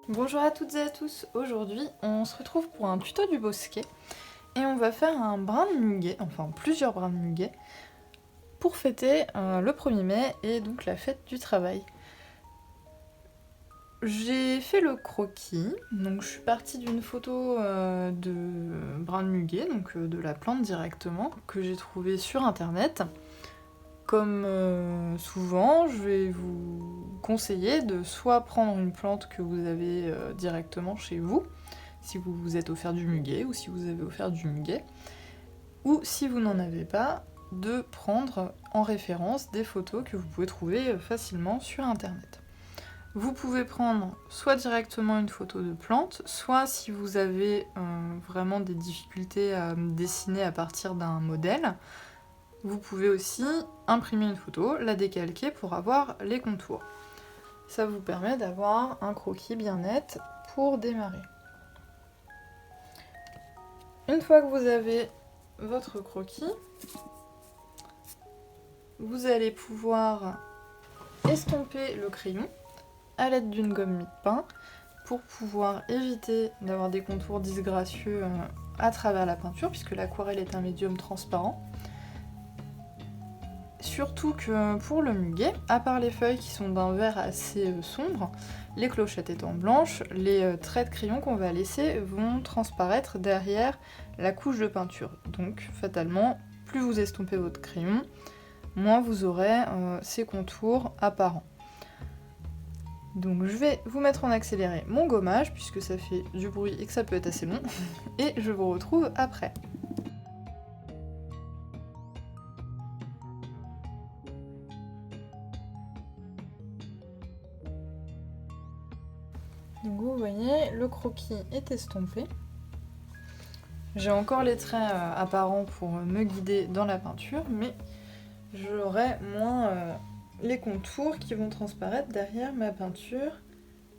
Bonjour à toutes et à tous, aujourd'hui on se retrouve pour un tuto du bosquet et on va faire un brin de muguet, enfin plusieurs brins de muguet, pour fêter le 1er mai et donc la fête du travail. J'ai fait le croquis, donc je suis partie d'une photo de brin de muguet, donc de la plante directement, que j'ai trouvée sur internet. Comme souvent, je vais vous conseiller de soit prendre une plante que vous avez directement chez vous, si vous vous êtes offert du muguet ou si vous avez offert du muguet, ou si vous n'en avez pas, de prendre en référence des photos que vous pouvez trouver facilement sur internet. Vous pouvez prendre soit directement une photo de plante, soit si vous avez vraiment des difficultés à dessiner à partir d'un modèle, vous pouvez aussi imprimer une photo, la décalquer pour avoir les contours. Ça vous permet d'avoir un croquis bien net pour démarrer. Une fois que vous avez votre croquis, vous allez pouvoir estomper le crayon à l'aide d'une gomme mie-de-pain pour pouvoir éviter d'avoir des contours disgracieux à travers la peinture, puisque l'aquarelle est un médium transparent. Surtout que pour le muguet, à part les feuilles qui sont d'un vert assez sombre, les clochettes étant blanches, les traits de crayon qu'on va laisser vont transparaître derrière la couche de peinture. Donc fatalement, plus vous estompez votre crayon, moins vous aurez ces contours apparents. Donc je vais vous mettre en accéléré mon gommage, puisque ça fait du bruit et que ça peut être assez long, et je vous retrouve après. Donc vous voyez, le croquis est estompé. J'ai encore les traits apparents pour me guider dans la peinture, mais j'aurai moins les contours qui vont transparaître derrière ma peinture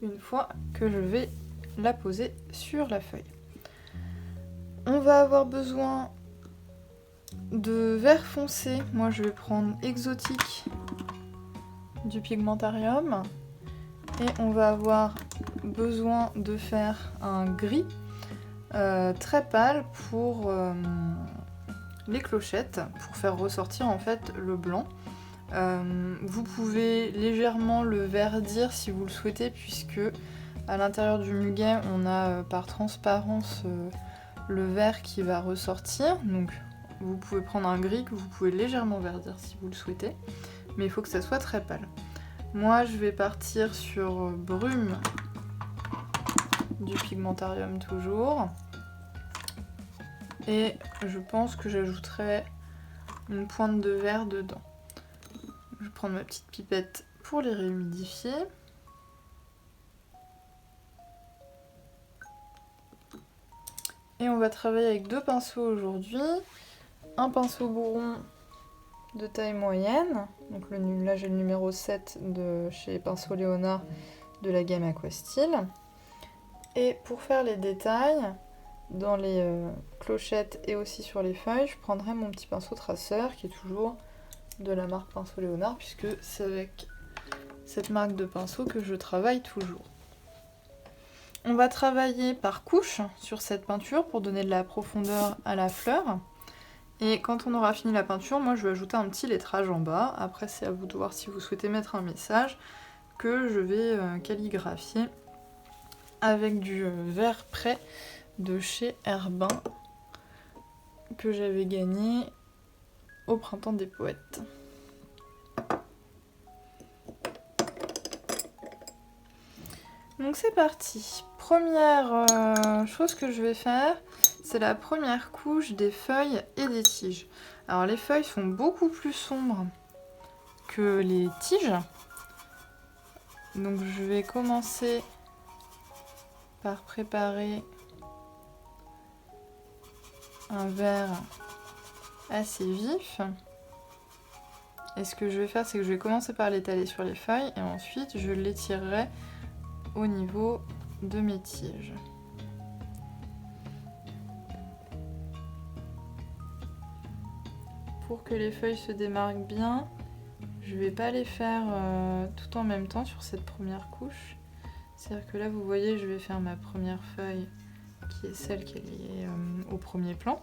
une fois que je vais la poser sur la feuille. On va avoir besoin de vert foncé. Moi je vais prendre Exotique du Pigmentarium. Et on va avoir besoin de faire un gris très pâle pour les clochettes, pour faire ressortir en fait le blanc. Vous pouvez légèrement le verdir si vous le souhaitez, puisque à l'intérieur du muguet on a par transparence le vert qui va ressortir. Donc vous pouvez prendre un gris que vous pouvez légèrement verdir si vous le souhaitez, mais il faut que ça soit très pâle. Moi je vais partir sur brume du Pigmentarium toujours. Et je pense que j'ajouterai une pointe de vert dedans. Je vais prendre ma petite pipette pour les réhumidifier. Et on va travailler avec deux pinceaux aujourd'hui. Un pinceau bourron de taille moyenne. Donc là j'ai le numéro 7 de chez Pinceau Léonard de la gamme Aquastyle. Et pour faire les détails, dans les clochettes et aussi sur les feuilles, je prendrai mon petit pinceau traceur qui est toujours de la marque Pinceau Léonard, puisque c'est avec cette marque de pinceau que je travaille toujours. On va travailler par couche sur cette peinture pour donner de la profondeur à la fleur. Et quand on aura fini la peinture, moi je vais ajouter un petit lettrage en bas. Après c'est à vous de voir si vous souhaitez mettre un message que je vais calligraphier avec du vert prêt de chez Herbin que j'avais gagné au printemps des poètes. Donc c'est parti. Première chose que je vais faire, c'est la première couche des feuilles et des tiges. Alors les feuilles sont beaucoup plus sombres que les tiges. Donc je vais commencer par préparer un vert assez vif. Et ce que je vais faire, c'est que je vais commencer par l'étaler sur les feuilles et ensuite je l'étirerai au niveau de mes tiges. Pour que les feuilles se démarquent bien, je ne vais pas les faire tout en même temps sur cette première couche. C'est-à-dire que là, vous voyez, je vais faire ma première feuille, qui est celle qui est liée au premier plan.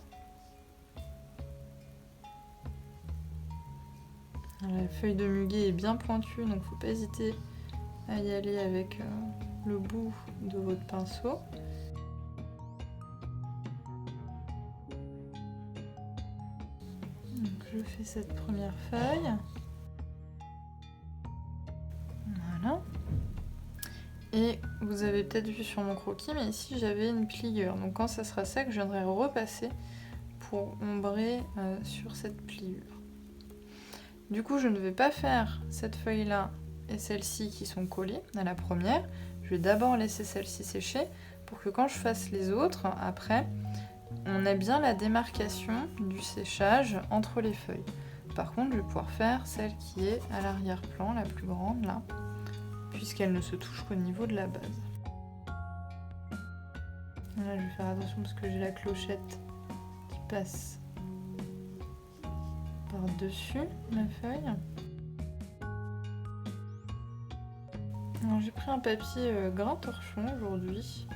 La feuille de muguet est bien pointue, donc faut pas hésiter à y aller avec le bout de votre pinceau. Donc je fais cette première feuille. Voilà. Et vous avez peut-être vu sur mon croquis, mais ici j'avais une pliure. Donc quand ça sera sec, je viendrai repasser pour ombrer sur cette pliure. Du coup, je ne vais pas faire cette feuille-là et celle-ci qui sont collées à la première. Je vais d'abord laisser celle-ci sécher pour que quand je fasse les autres, après, on ait bien la démarcation du séchage entre les feuilles. Par contre, je vais pouvoir faire celle qui est à l'arrière-plan, la plus grande là, puisqu'elle ne se touche qu'au niveau de la base. Là, je vais faire attention parce que j'ai la clochette qui passe par-dessus ma feuille. J'ai pris un papier grain torchon aujourd'hui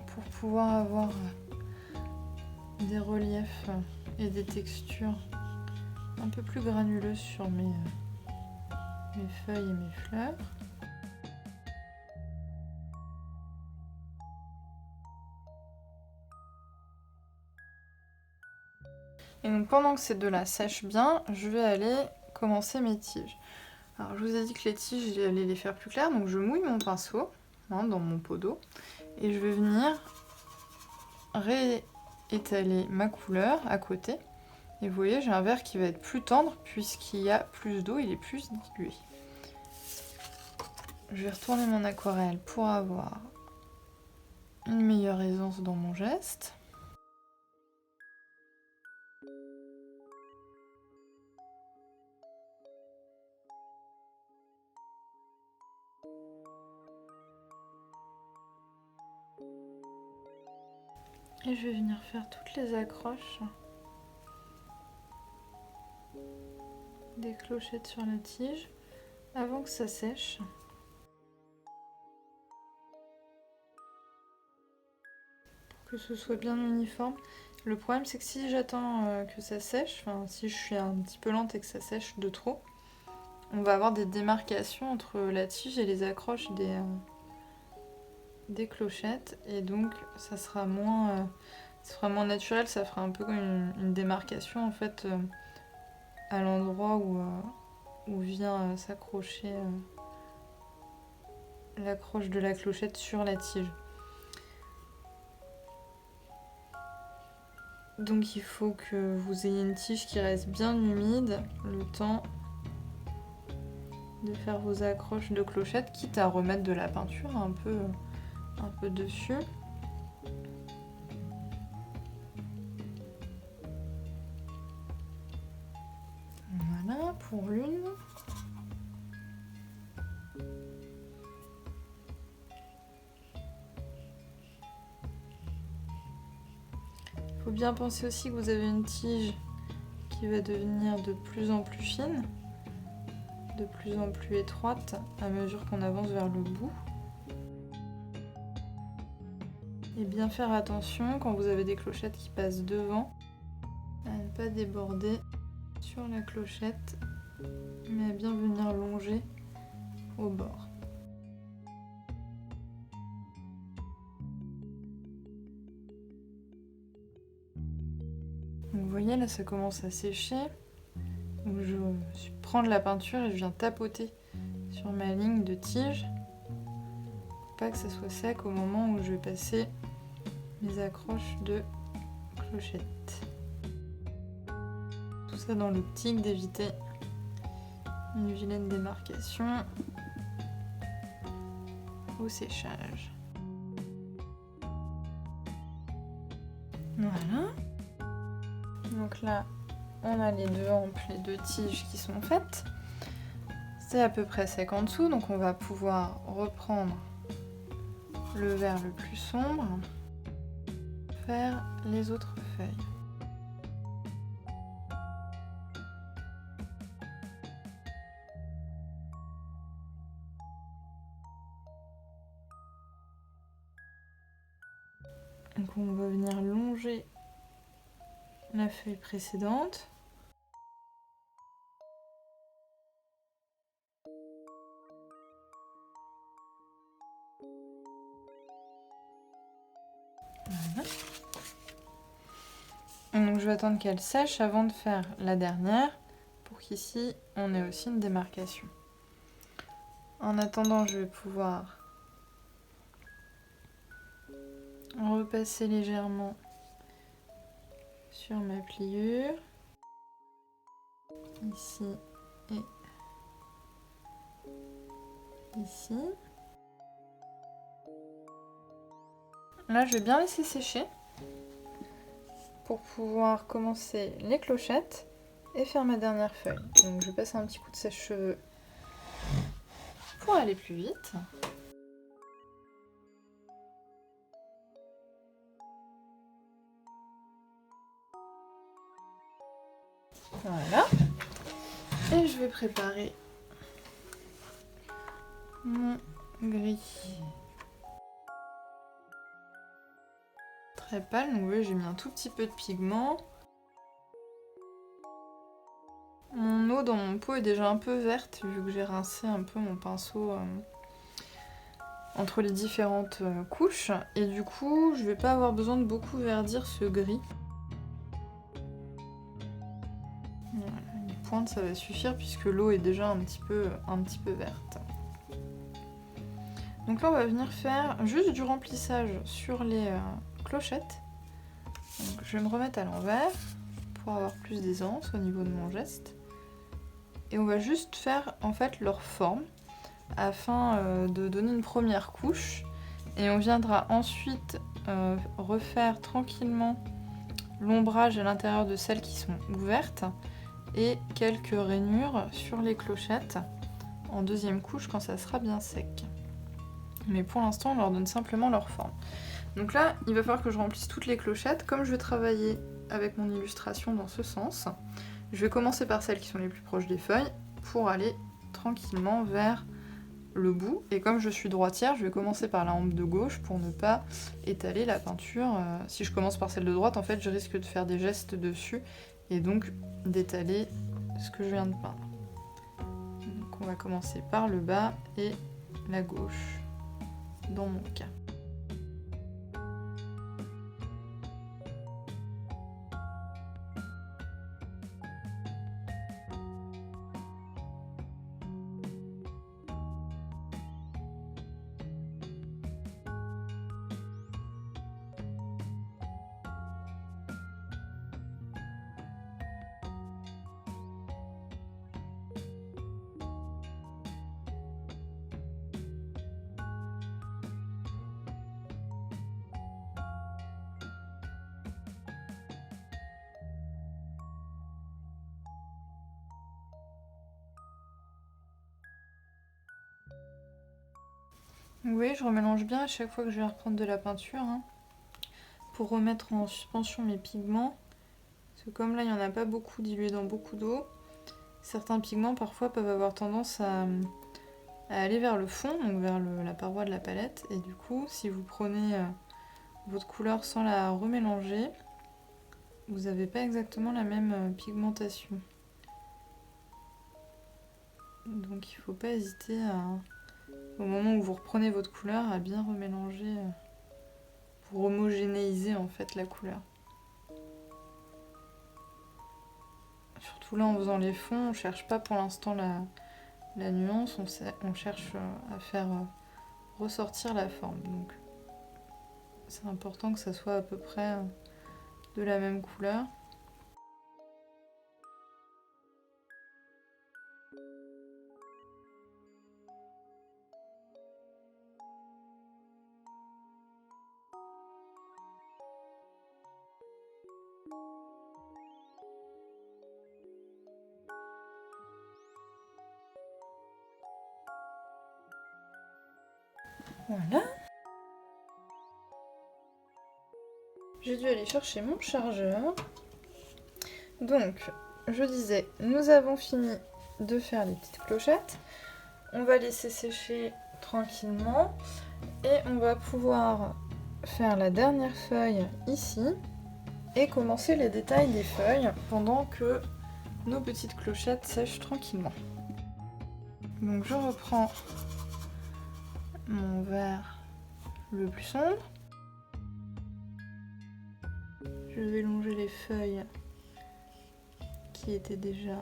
pour pouvoir avoir des reliefs et des textures un peu plus granuleuses sur mes feuilles et mes fleurs. Et donc pendant que ces deux-là sèchent bien, je vais aller commencer mes tiges. Alors je vous ai dit que les tiges, j'allais les faire plus claires, donc je mouille mon pinceau dans mon pot d'eau et je vais venir réétaler ma couleur à côté. Et vous voyez, j'ai un vert qui va être plus tendre puisqu'il y a plus d'eau, il est plus dilué. Je vais retourner mon aquarelle pour avoir une meilleure aisance dans mon geste. Et je vais venir faire toutes les accroches des clochettes sur la tige avant que ça sèche. Pour que ce soit bien uniforme. Le problème c'est que si j'attends que ça sèche, enfin si je suis un petit peu lente et que ça sèche de trop, on va avoir des démarcations entre la tige et les accroches des clochettes et donc ça sera moins naturel, ça fera un peu comme une démarcation en fait à l'endroit où vient s'accrocher l'accroche de la clochette sur la tige. Donc il faut que vous ayez une tige qui reste bien humide le temps de faire vos accroches de clochettes, quitte à remettre de la peinture un peu dessus. Voilà pour l'une. Il faut bien penser aussi que vous avez une tige qui va devenir de plus en plus fine, de plus en plus étroite à mesure qu'on avance vers le bout. Et bien faire attention quand vous avez des clochettes qui passent devant à ne pas déborder sur la clochette, mais à bien venir longer au bord. Donc vous voyez là ça commence à sécher. Donc je prends de la peinture et je viens tapoter sur ma ligne de tige pour pas que ça soit sec au moment où je vais passer mes accroches de clochettes. Tout ça dans l'optique d'éviter une vilaine démarcation au séchage. Voilà. Donc là, on a les deux amples, les deux tiges qui sont faites. C'est à peu près sec en dessous, donc on va pouvoir reprendre le vert le plus sombre, faire les autres feuilles. Donc on va venir longer la feuille précédente. Voilà. Donc je vais attendre qu'elle sèche avant de faire la dernière pour qu'ici on ait aussi une démarcation. En attendant, je vais pouvoir repasser légèrement sur ma pliure, ici et ici. Là, je vais bien laisser sécher pour pouvoir commencer les clochettes et faire ma dernière feuille. Donc je vais passer un petit coup de sèche-cheveux pour aller plus vite. Voilà. Et je vais préparer mon gris. Très pâle, donc vous voyez, j'ai mis un tout petit peu de pigment. Mon eau dans mon pot est déjà un peu verte vu que j'ai rincé un peu mon pinceau entre les différentes couches. Et du coup, je vais pas avoir besoin de beaucoup verdir ce gris. Voilà, une pointe ça va suffire puisque l'eau est déjà un petit peu verte. Donc là on va venir faire juste du remplissage sur les clochettes. Donc, je vais me remettre à l'envers pour avoir plus d'aisance au niveau de mon geste. Et on va juste faire en fait leur forme afin de donner une première couche. Et on viendra ensuite refaire tranquillement l'ombrage à l'intérieur de celles qui sont ouvertes et quelques rainures sur les clochettes en deuxième couche quand ça sera bien sec. Mais pour l'instant on leur donne simplement leur forme. Donc là il va falloir que je remplisse toutes les clochettes. Comme je vais travailler avec mon illustration dans ce sens, je vais commencer par celles qui sont les plus proches des feuilles pour aller tranquillement vers le bout. Et comme je suis droitière, je vais commencer par la hampe de gauche pour ne pas étaler la peinture. Si je commence par celle de droite, en fait je risque de faire des gestes dessus et donc d'étaler ce que je viens de peindre. Donc on va commencer par le bas et la gauche dans mon cas. Oui, je remélange bien à chaque fois que je vais reprendre de la peinture pour remettre en suspension mes pigments. Parce que comme là, il n'y en a pas beaucoup dilué dans beaucoup d'eau, certains pigments parfois peuvent avoir tendance à aller vers le fond, donc vers la paroi de la palette. Et du coup, si vous prenez votre couleur sans la remélanger, vous n'avez pas exactement la même pigmentation. Donc il ne faut pas hésiter au moment où vous reprenez votre couleur à bien remélanger pour homogénéiser en fait la couleur. Surtout là en faisant les fonds, on ne cherche pas pour l'instant la nuance, on cherche à faire ressortir la forme. Donc c'est important que ça soit à peu près de la même couleur. Voilà. J'ai dû aller chercher mon chargeur. Donc, je disais, nous avons fini de faire les petites clochettes. On va laisser sécher tranquillement et on va pouvoir faire la dernière feuille ici et commencer les détails des feuilles pendant que nos petites clochettes sèchent tranquillement. Donc je reprends mon vert le plus sombre. Je vais longer les feuilles qui étaient déjà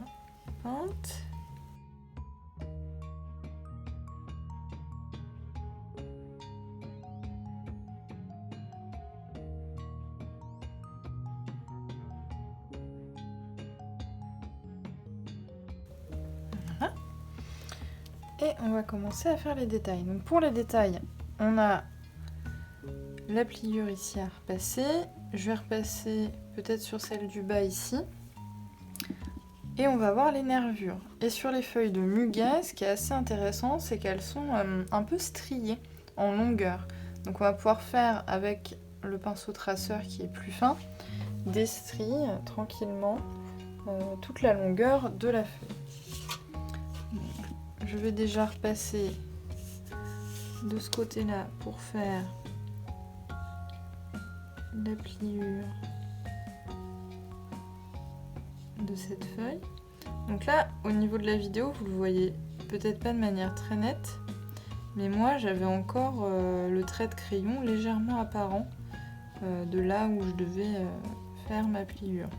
peintes. Voilà. Et on va commencer à faire les détails. Donc pour les détails, on a la pliure ici à repasser. Je vais repasser peut-être sur celle du bas ici. Et on va voir les nervures. Et sur les feuilles de muguet, ce qui est assez intéressant, c'est qu'elles sont un peu striées en longueur. Donc on va pouvoir faire avec le pinceau traceur qui est plus fin, des stries tranquillement toute la longueur de la feuille. Donc, je vais déjà repasser de ce côté-là pour faire la pliure de cette feuille. Donc là, au niveau de la vidéo, vous le voyez peut-être pas de manière très nette, mais moi j'avais encore le trait de crayon légèrement apparent de là où je devais faire ma pliure.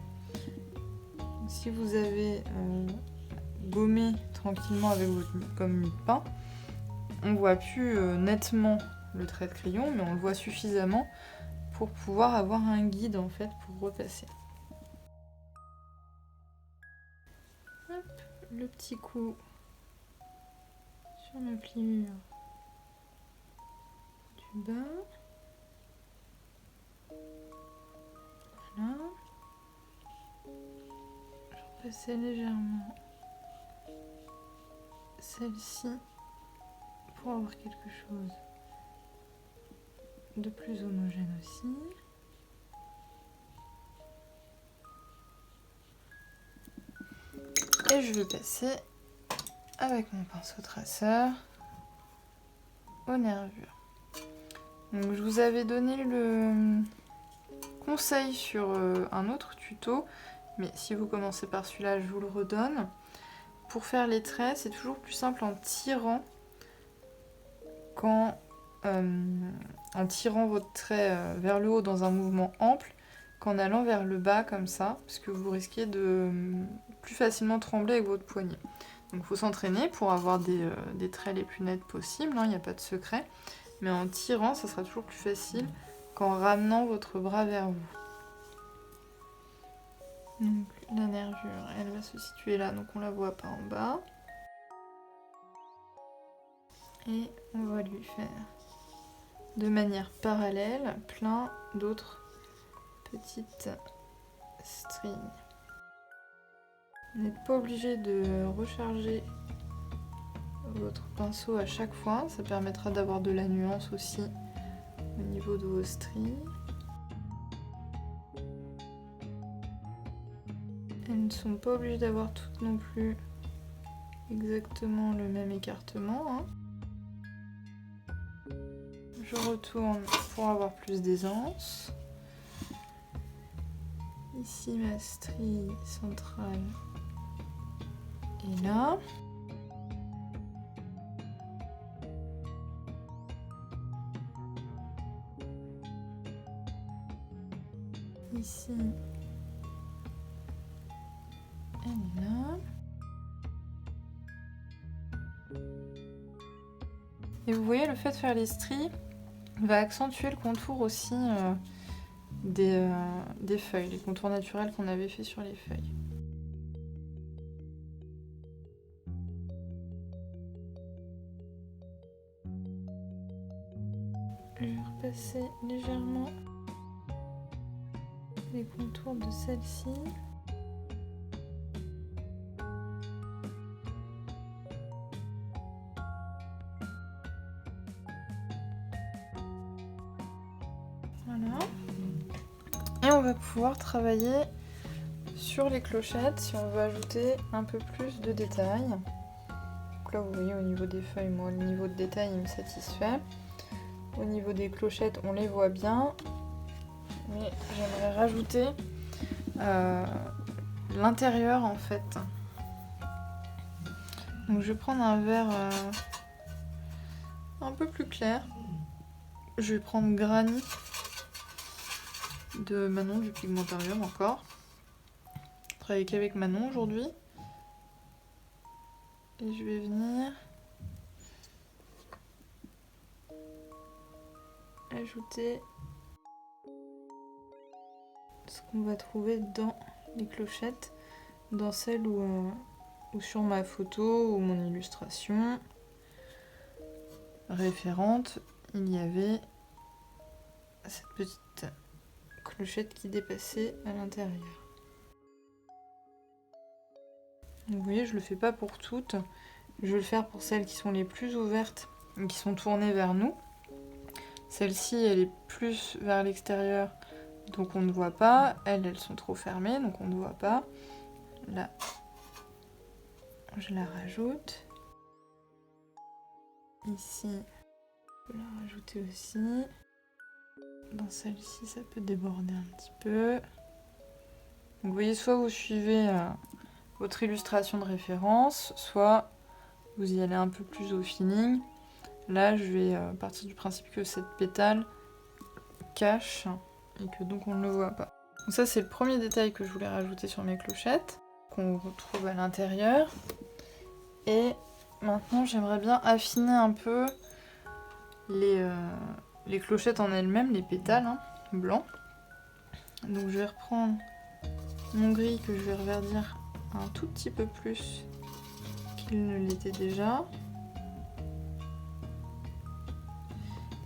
Si vous avez gommé tranquillement avec votre gomme mi-pain, on voit plus nettement le trait de crayon, mais on le voit suffisamment pour pouvoir avoir un guide en fait pour repasser. Hop, le petit coup sur ma pliure du bas. Voilà. Je repassais légèrement celle-ci pour avoir quelque chose de plus homogène aussi. Et je vais passer avec mon pinceau traceur aux nervures. Donc, je vous avais donné le conseil sur un autre tuto, mais si vous commencez par celui-là, je vous le redonne. Pour faire les traits, c'est toujours plus simple en tirant en tirant votre trait vers le haut dans un mouvement ample qu'en allant vers le bas comme ça, parce que vous risquez de plus facilement trembler avec votre poignet. Donc il faut s'entraîner pour avoir des traits les plus nets possibles, il n'y a pas de secret, mais en tirant, ça sera toujours plus facile qu'en ramenant votre bras vers vous. Donc la nervure, elle va se situer là, donc on la voit pas en bas. Et on va lui faire de manière parallèle plein d'autres petites stries. Vous n'êtes pas obligé de recharger votre pinceau à chaque fois, ça permettra d'avoir de la nuance aussi au niveau de vos stries. Elles ne sont pas obligées d'avoir toutes non plus exactement le même écartement. Je retourne pour avoir plus d'aisance. Ici ma strie centrale est là. Ici, elle est là. Et vous voyez, le fait de faire les stries va accentuer le contour aussi des feuilles, les contours naturels qu'on avait fait sur les feuilles. Je vais repasser légèrement les contours de celle-ci. Voilà. Et on va pouvoir travailler sur les clochettes si on veut ajouter un peu plus de détails. Donc là vous voyez au niveau des feuilles, moi le niveau de détail il me satisfait. Au niveau des clochettes, on les voit bien. Mais j'aimerais rajouter l'intérieur en fait. Donc je vais prendre un vert un peu plus clair. Je vais prendre Granny de Manon du Pigmentarium encore. Je travaille qu'avec Manon aujourd'hui. Et je vais venir ajouter ce qu'on va trouver dans les clochettes, dans celle où sur ma photo ou mon illustration référente, il y avait cette petite clochette qui dépassait à l'intérieur. Vous voyez, je le fais pas pour toutes, je vais le faire pour celles qui sont les plus ouvertes et qui sont tournées vers nous. Celle-ci, elle est plus vers l'extérieur, donc on ne voit pas. Elles sont trop fermées, donc on ne voit pas. Là, je la rajoute. Ici, je peux la rajouter aussi. Dans celle-ci, ça peut déborder un petit peu. Donc vous voyez, soit vous suivez votre illustration de référence, soit vous y allez un peu plus au feeling. Là, je vais partir du principe que cette pétale cache et que donc on ne le voit pas. Donc ça, c'est le premier détail que je voulais rajouter sur mes clochettes, qu'on retrouve à l'intérieur. Et maintenant, j'aimerais bien affiner un peu les clochettes en elles-mêmes, les pétales blancs. Donc je vais reprendre mon gris que je vais reverdir un tout petit peu plus qu'il ne l'était déjà.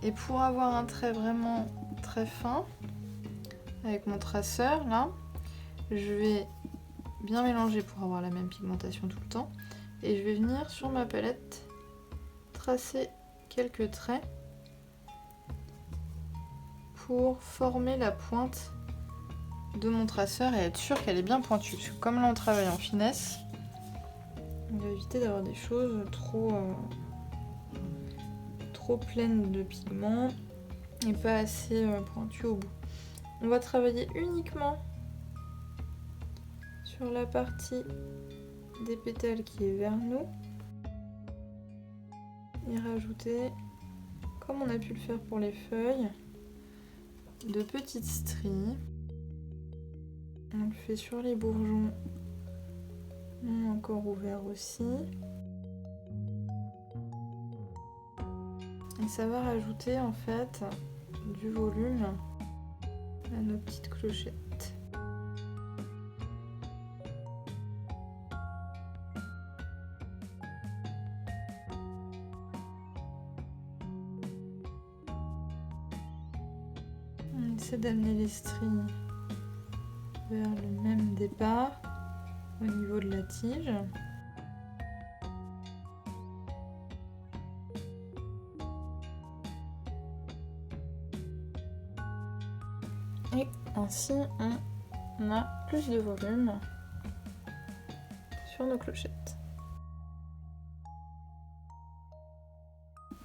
Et pour avoir un trait vraiment très fin, avec mon traceur là, je vais bien mélanger pour avoir la même pigmentation tout le temps. Et je vais venir sur ma palette tracer quelques traits pour former la pointe de mon traceur et être sûr qu'elle est bien pointue. Parce que comme là on travaille en finesse, on va éviter d'avoir des choses trop pleines de pigments et pas assez pointues au bout. On va travailler uniquement sur la partie des pétales qui est vers nous et rajouter, comme on a pu le faire pour les feuilles, de petites stries. On le fait sur les bourgeons non encore ouverts aussi. Et ça va rajouter en fait du volume à nos petites clochettes. On essaie d'amener les stries vers le même départ au niveau de la tige. Et ainsi on a plus de volume sur nos clochettes.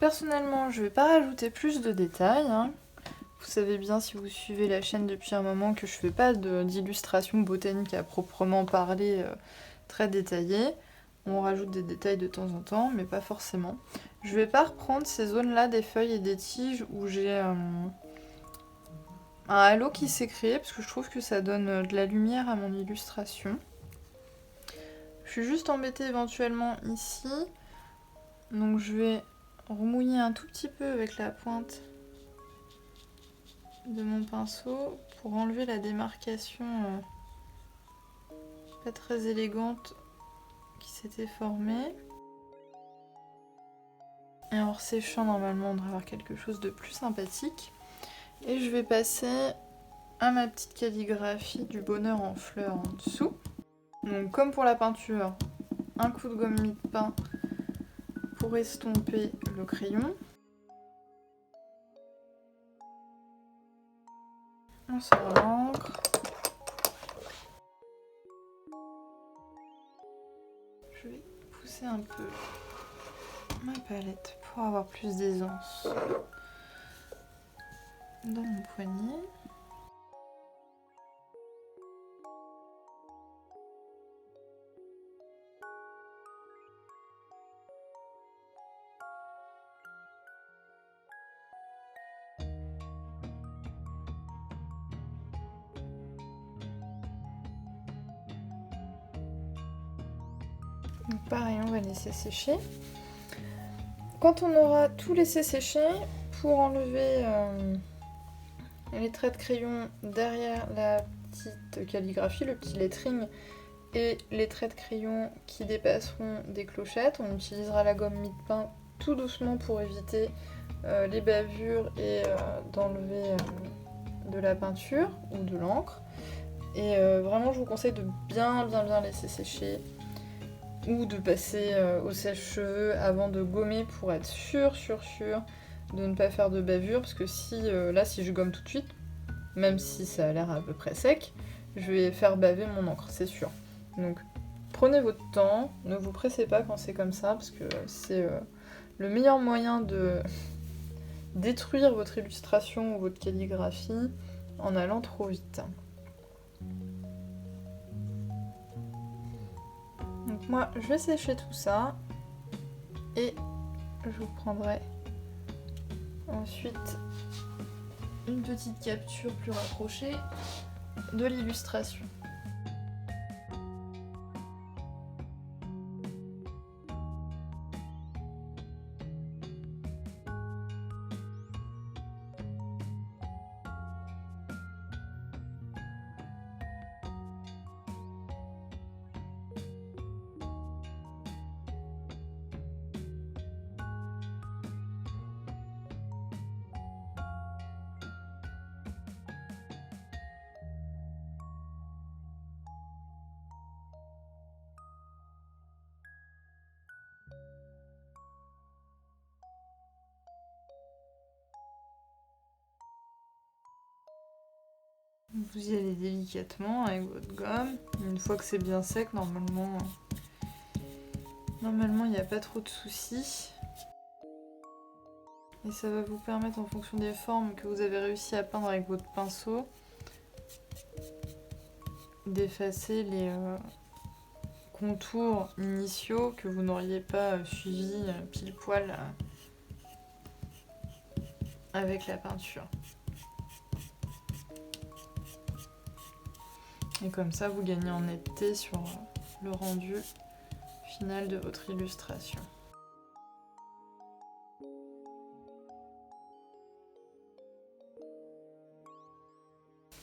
Personnellement, je ne vais pas rajouter plus de détails. Vous savez bien, si vous suivez la chaîne depuis un moment, que je fais pas d'illustration botanique à proprement parler très détaillée. On rajoute des détails de temps en temps, mais pas forcément. Je vais pas reprendre ces zones-là des feuilles et des tiges où j'ai un halo qui s'est créé, parce que je trouve que ça donne de la lumière à mon illustration. Je suis juste embêtée éventuellement ici, donc je vais remouiller un tout petit peu avec la pointe de mon pinceau pour enlever la démarcation pas très élégante qui s'était formée. Et en resséchant, normalement on devrait avoir quelque chose de plus sympathique. Et je vais passer à ma petite calligraphie du bonheur en fleurs en dessous. Donc comme pour la peinture, un coup de gomme mie-de-pain pour estomper le crayon. On sort l'encre. Je vais un peu ma palette pour avoir plus d'aisance dans mon poignet. Donc pareil, on va laisser sécher. Quand on aura tout laissé sécher, pour enlever les traits de crayon derrière la petite calligraphie, le petit lettering, et les traits de crayon qui dépasseront des clochettes, on utilisera la gomme mie-de-pain tout doucement pour éviter les bavures et d'enlever de la peinture ou de l'encre. Et vraiment, je vous conseille de bien laisser sécher ou de passer au sèche-cheveux avant de gommer pour être sûr de ne pas faire de bavure, parce que si je gomme tout de suite, même si ça a l'air à peu près sec, je vais faire baver mon encre, c'est sûr. Donc prenez votre temps, ne vous pressez pas quand c'est comme ça, parce que c'est le meilleur moyen de détruire votre illustration ou votre calligraphie en allant trop vite. Donc moi, je vais sécher tout ça et je vous prendrai ensuite une petite capture plus rapprochée de l'illustration. Vous y allez délicatement avec votre gomme. Une fois que c'est bien sec, normalement il n'y a pas trop de soucis. Et ça va vous permettre, en fonction des formes que vous avez réussi à peindre avec votre pinceau, d'effacer les contours initiaux que vous n'auriez pas suivis pile poil avec la peinture. Et comme ça, vous gagnez en netteté sur le rendu final de votre illustration.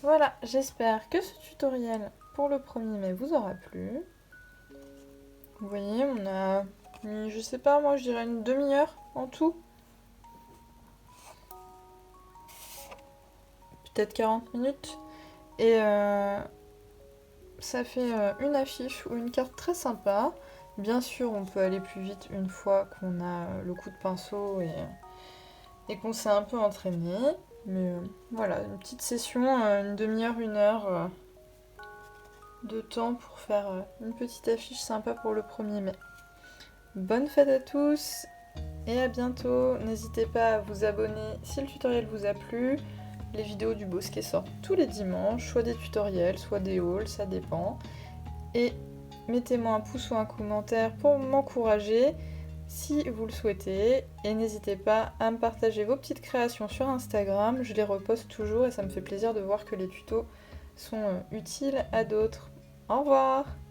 Voilà, j'espère que ce tutoriel pour le 1er mai vous aura plu. Vous voyez, on a mis, je sais pas, moi je dirais une demi-heure en tout. Peut-être 40 minutes. Et ça fait une affiche ou une carte très sympa. Bien sûr, on peut aller plus vite une fois qu'on a le coup de pinceau et qu'on s'est un peu entraîné. Mais voilà, une petite session, une demi-heure, une heure de temps pour faire une petite affiche sympa pour le 1er mai. Bonne fête à tous et à bientôt. N'hésitez pas à vous abonner si le tutoriel vous a plu. Les vidéos du Bosquet sortent tous les dimanches, soit des tutoriels, soit des hauls, ça dépend. Et mettez-moi un pouce ou un commentaire pour m'encourager si vous le souhaitez. Et n'hésitez pas à me partager vos petites créations sur Instagram, je les reposte toujours et ça me fait plaisir de voir que les tutos sont utiles à d'autres. Au revoir!